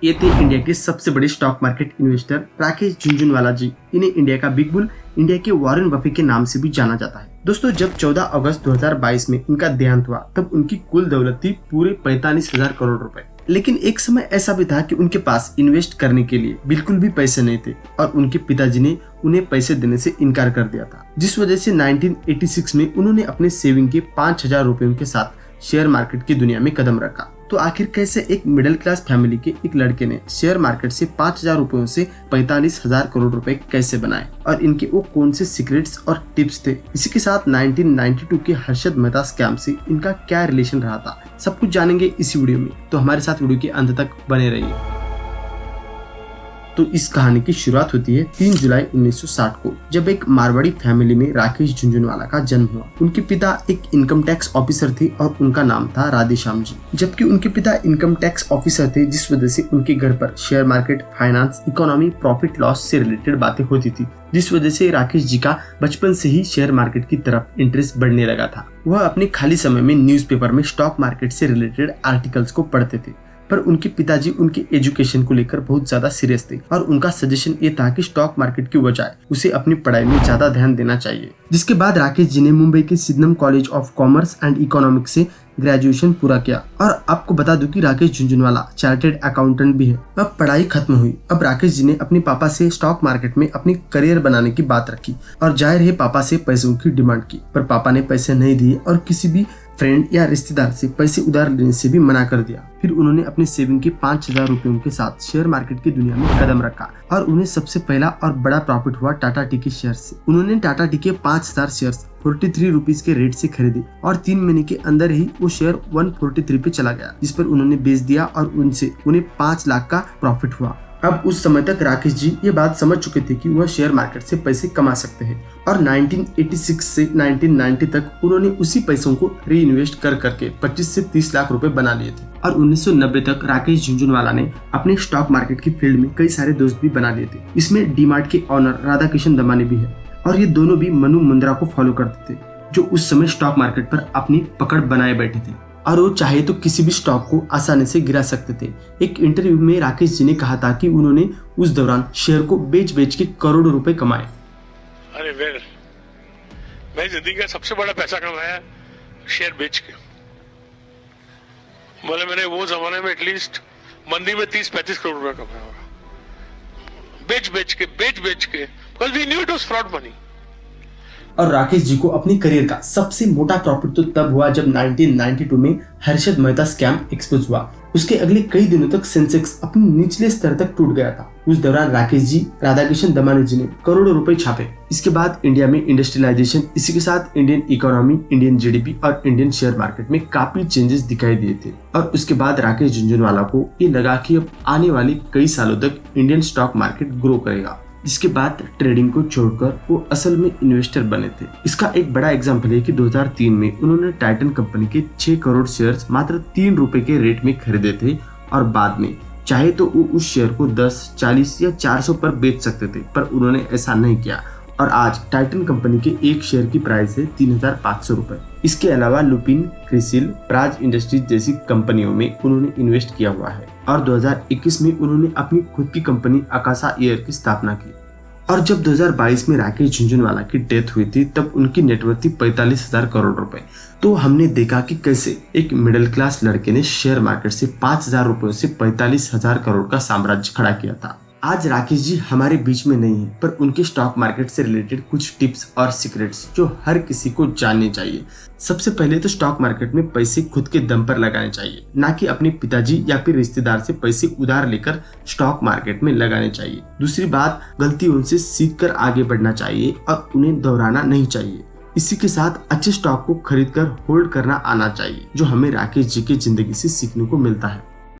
ये थे इंडिया के सबसे बड़े stock market investor Rakesh Jhunjhunwala ji. इन्हें इंडिया का बिग बुल, इंडिया के वॉरेन बफे के नाम से भी जाना जाता है। दोस्तों, जब 14 अगस्त 2022 में इनका देहांत हुआ तब उनकी कुल दौलत थी पूरे 45,000 करोड़ रुपए। लेकिन एक समय ऐसा भी था कि उनके पास इन्वेस्ट करने के लिए बिल्कुल भी पैसे नहीं थे और उनके पिताजी ने उन्हें पैसे देने से इनकार कर दिया था, जिस वजह से 1986 में उन्होंने अपने सेविंग के 5,000 रुपयों के साथ शेयर मार्केट की दुनिया में कदम रखा। तो आखिर कैसे एक मिडिल क्लास फैमिली के एक लड़के ने शेयर मार्केट से 5,000 रुपयों से 45,000 करोड़ रुपए कैसे बनाए और इनके वो कौन से सीक्रेट्स और टिप्स थे। इसी के साथ 1992 के हर्षद मेहता स्कैम से इनका क्या रिलेशन रहा था, सब कुछ जानेंगे इसी वीडियो में। तो हमारे साथ वीडियो के अंत तक बने रहिए। तो इस कहानी की शुरुआत होती है 3 जुलाई 1960 को, जब एक मारवाड़ी फैमिली में राकेश झुनझुनवाला का जन्म हुआ। उनके पिता एक इनकम टैक्स ऑफिसर थे और उनका नाम था राधेश्याम जी। जबकि उनके पिता इनकम टैक्स ऑफिसर थे, जिस वजह से उनके घर पर share market, finance, economy, profit loss से रिलेटेड बातें होती थी, जिस वजह से राकेश जी का बचपन से ही शेयर मार्केट की तरफ इंटरेस्ट बढ़ने लगा था। वह अपने खाली समय में न्यूज़पेपर में स्टॉक मार्केट से रिलेटेड आर्टिकल्स को पढ़ते थे, पर उनके पिताजी उनके एजुकेशन को लेकर बहुत ज्यादा सीरियस थे और उनका सजेशन ये था कि स्टॉक मार्केट की बजाय उसे अपनी पढ़ाई में ज्यादा ध्यान देना चाहिए। जिसके बाद राकेश जी ने मुंबई के Sydenham college of commerce and economics से ग्रेजुएशन पूरा किया। और आपको बता दूं कि राकेश झुनझुनवाला चार्टेड अकाउंटेंट भी है। अब पढ़ाई खत्म हुई। अब राकेश जी ने अपने पापा से स्टॉक मार्केट में अपनी करियर बनाने की बात रखी और जाहिर है पापा से पैसों की डिमांड की, पर पापा ने पैसे नहीं दिए और किसी भी फ्रेंड या रिश्तेदार से पैसे उधार लेने से भी मना कर दिया। फिर उन्होंने अपने सेविंग के 5,000 रुपयों के साथ शेयर मार्केट की दुनिया में कदम रखा और उन्हें सबसे पहला और बड़ा प्रॉफिट हुआ टाटा टी के शेयर से। उन्होंने टाटा टी के 5,000 शेयर्स 43 रुपीज के रेट से खरीदे और 3 महीने के अंदर ही वो शेयर 143 पे चला गया, जिस पर उन्होंने बेच दिया और उनसे उन्हें 5 लाख का प्रॉफिट हुआ। अब उस समय तक राकेश जी ये बात समझ चुके थे कि वह शेयर मार्केट से पैसे कमा सकते हैं और 1986 से 1990 तक उन्होंने उसी पैसों को री इन्वेस्ट कर करके 25 से 30 लाख रुपए बना लिए थे। और 1990 तक राकेश झुनझुनवाला ने अपने स्टॉक मार्केट की फील्ड में कई सारे दोस्त भी बना लिए थे। इसमें डीमार्ट के ऑनर राधा किशन दमानी भी है और ये दोनों भी मनु मुंद्रा को फॉलो करते थे, जो उस समय स्टॉक मार्केट पर अपनी पकड़ बनाए बैठे थे और वो चाहे तो किसी भी स्टॉक को आसानी से गिरा सकते थे। एक इंटरव्यू में राकेश जी ने कहा था कि उन्होंने उस दौरान शेयर को बेच के करोड़ों रुपए कमाए। अरे वेल, मैं जिंदगी का सबसे बड़ा पैसा कमाया शेयर बेच के। मतलब मैंने वो जमाने में एटलीस्ट मंदी में 30-35 करोड़ रुपया कमाया होगा, बेच के, because we knew it was fraud money। और राकेश जी को अपने करियर का सबसे मोटा प्रॉफिट तो तब हुआ जब 1992 में हर्षद मेहता स्कैम एक्सपोज हुआ। उसके अगले कई दिनों तक सेंसेक्स अपने निचले स्तर तक टूट गया था। उस दौरान राकेश जी, राधाकिशन दमानी जी ने करोड़ों रुपए छापे। इसके बाद इंडिया में इंडस्ट्रियलाइजेशन, इसी के साथ इंडियन इकोनॉमी, इंडियन जीडीपी और इंडियन शेयर मार्केट में काफी चेंजेस दिखाई दिए थे। और उसके बाद राकेश झुनझुनवाला को ये लगा कि अब आने वाले कई सालों तक इंडियन स्टॉक मार्केट ग्रो करेगा। जिसके बाद ट्रेडिंग को छोड़कर वो असल में इन्वेस्टर बने थे। इसका एक बड़ा एग्जांपल है कि 2003 में उन्होंने टाइटन कंपनी के 6 करोड़ शेयर्स मात्र 3 रुपए के रेट में खरीदे थे और बाद में चाहे तो वो उस शेयर को 10, 40 या 400 पर बेच सकते थे, पर उन्होंने ऐसा नहीं किया और आज टाइटन कंपनी के एक शेयर की प्राइस है 3,500 रुपए। इसके अलावा लुपिन, क्रिसिल, प्राज इंडस्ट्रीज जैसी कंपनियों में उन्होंने इन्वेस्ट किया हुआ है और 2021 में उन्होंने अपनी खुद की कंपनी आकाशा एयर की स्थापना की। और जब 2022 में राकेश झुनझुनवाला की डेथ हुई थी तब उनकी नेटवर्थ थी 45,000 करोड़ रुपए। तो हमने देखा कि कैसे एक मिडिल क्लास लड़के ने शेयर मार्केट से 5,000 रुपयों से 45,000 करोड़ का साम्राज्य खड़ा किया था। आज राकेश जी हमारे बीच में नहीं है, पर उनके स्टॉक मार्केट से रिलेटेड कुछ टिप्स और सीक्रेट्स जो हर किसी को जानने चाहिए। सबसे पहले तो स्टॉक मार्केट में पैसे खुद के दम पर लगाने चाहिए, ना कि अपने पिताजी या फिर रिश्तेदार से पैसे उधार लेकर स्टॉक मार्केट में लगाने चाहिए। दूसरी बात, गलतियों से सीखकर आगे बढ़ना चाहिए और उन्हें दोहराना नहीं चाहिए। इसी के साथ अच्छे स्टॉक को खरीदकर होल्ड करना आना चाहिए, जो हमें राकेश जी की जिंदगी से सीखने को मिलता है।